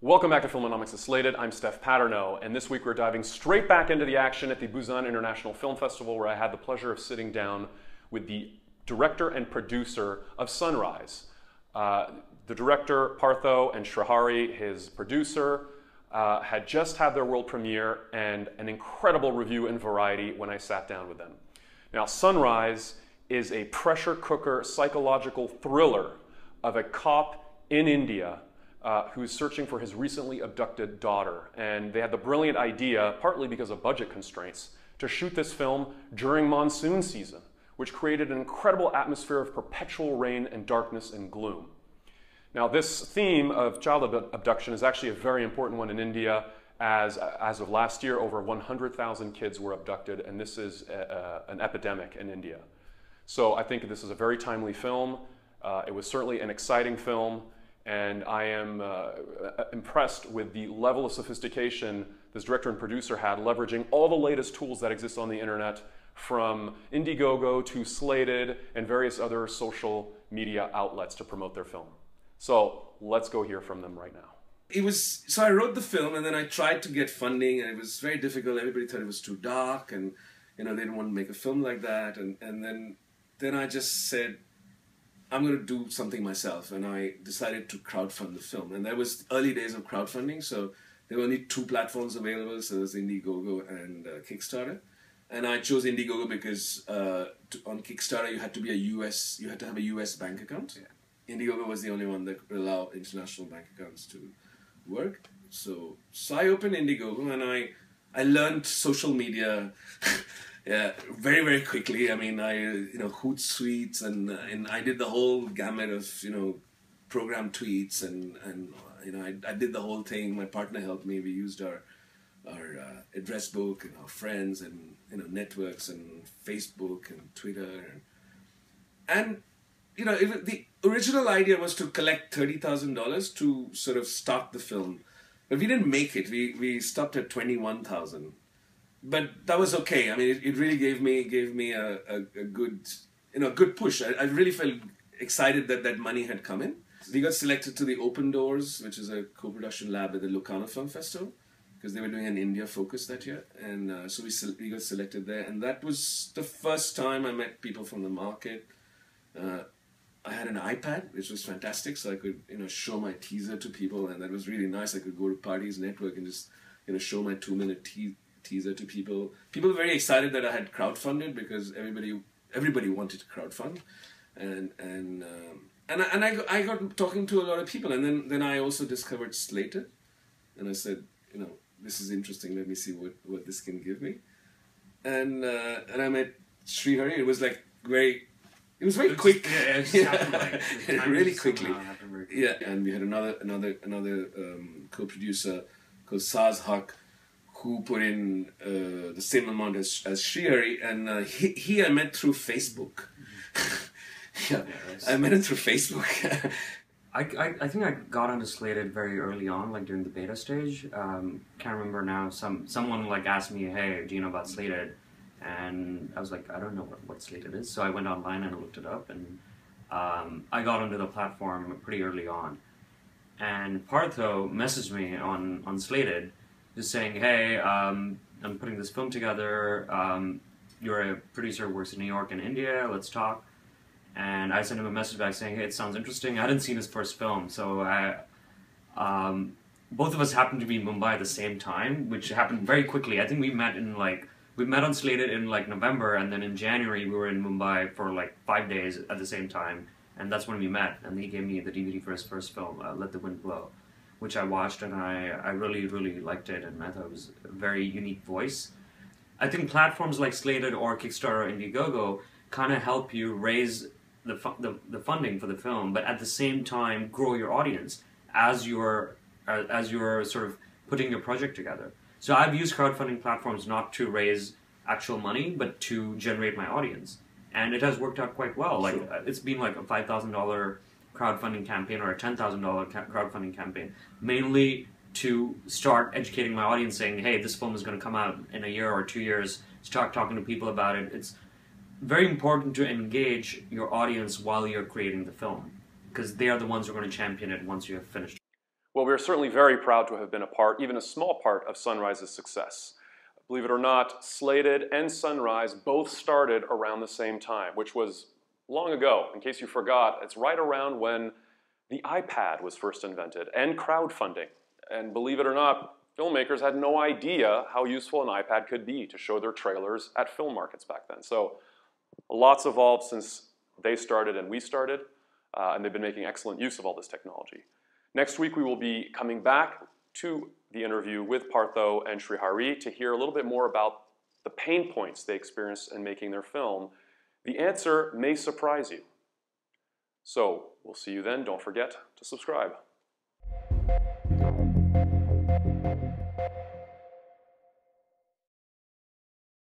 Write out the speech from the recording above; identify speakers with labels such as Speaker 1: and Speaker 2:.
Speaker 1: Welcome back to Filmonomics is Slated. I'm Steph Paterno, and this week we're diving straight back into the action at the Busan International Film Festival, where I had the pleasure of sitting down with the director and producer of Sunrise. The director, Partho, and Srihari, his producer, had just had their world premiere and an incredible review in Variety when I sat down with them. Now, Sunrise is a pressure cooker psychological thriller of a cop in India who's searching for his recently abducted daughter. And they had the brilliant idea, partly because of budget constraints, to shoot this film during monsoon season, which created an incredible atmosphere of perpetual rain and darkness and gloom. Now, this theme of child abduction is actually a very important one in India. As of last year, over 100,000 kids were abducted, and this is an epidemic in India. So I think this is a very timely film. It was certainly an exciting film, and I am impressed with the level of sophistication this director and producer had, leveraging all the latest tools that exist on the internet, from Indiegogo to Slated and various other social media outlets to promote their film. So let's go hear from them right now.
Speaker 2: So I wrote the film, and then I tried to get funding, and it was very difficult. Everybody thought it was too dark, and they didn't want to make a film like that. And then I just said, I'm going to do something myself, and I decided to crowdfund the film. And that was early days of crowdfunding, so there were only two platforms available, so there was Indiegogo and Kickstarter. And I chose Indiegogo because on Kickstarter you had to have a US bank account. Yeah. Indiegogo was the only one that would allow international bank accounts to work. So I opened Indiegogo, and I learned social media. Yeah, very, very quickly. I mean, Hootsuite, and I did the whole gamut of, program tweets, and I did the whole thing. My partner helped me. We used our address book and our friends and, networks and Facebook and Twitter. And the original idea was to collect $30,000 to sort of start the film. But we didn't make it. We stopped at $21,000. But that was okay. I mean, it really gave me a good push. I really felt excited that money had come in. We got selected to the Open Doors, which is a co-production lab at the Locarno Film Festival, because they were doing an India focus that year. And so we got selected there. And that was the first time I met people from the market. I had an iPad, which was fantastic, so I could show my teaser to people, and that was really nice. I could go to parties, network, and just show my 2-minute teaser to people. People were very excited that I had crowdfunded, because everybody wanted to crowdfund, and I got talking to a lot of people, and then I also discovered Slated, and I said, this is interesting. Let me see what this can give me, and I met Srihari. It was very quick.
Speaker 3: Yeah, it happened
Speaker 2: really quickly. Yeah, and we had another co-producer called Saz Haq, who put in the same amount as Srihari, and he I met through Facebook. I met him through Facebook.
Speaker 3: I think I got onto Slated very early on, like during the beta stage. Can't remember now. Someone asked me, "Hey, do you know about Slated?" And I was like, I don't know what Slated is. So I went online and looked it up, and I got onto the platform pretty early on. And Partho messaged me on Slated, just saying, hey, I'm putting this film together. You're a producer who works in New York and India. Let's talk. And I sent him a message back saying, hey, it sounds interesting. I hadn't seen his first film, so both of us happened to be in Mumbai at the same time, which happened very quickly. I think we met on Slated in November, and then in January we were in Mumbai for 5 days at the same time, and that's when we met. And he gave me the DVD for his first film, Let the Wind Blow, which I watched, and I really, really liked it, and I thought it was a very unique voice. I think platforms like Slated or Kickstarter or Indiegogo kind of help you raise the funding for the film, but at the same time grow your audience as you're sort of putting your project together. So I've used crowdfunding platforms not to raise actual money, but to generate my audience. And it has worked out quite well. Sure. It's been a $5,000 crowdfunding campaign or a $10,000 crowdfunding campaign, mainly to start educating my audience, saying, hey, this film is going to come out in a year or 2 years. Start talking to people about it. very important to engage your audience while you're creating the film, because they are the ones who are going to champion it once you have finished.
Speaker 1: Well, we're certainly very proud to have been a part, even a small part, of Sunrise's success. Believe it or not, Slated and Sunrise both started around the same time, which was long ago. In case you forgot, it's right around when the iPad was first invented and crowdfunding. And believe it or not, filmmakers had no idea how useful an iPad could be to show their trailers at film markets back then. So lots evolved since they started and we started, and they've been making excellent use of all this technology. Next week, we will be coming back to the interview with Partho and Srihari to hear a little bit more about the pain points they experienced in making their film. The answer may surprise you. So we'll see you then. Don't forget to subscribe.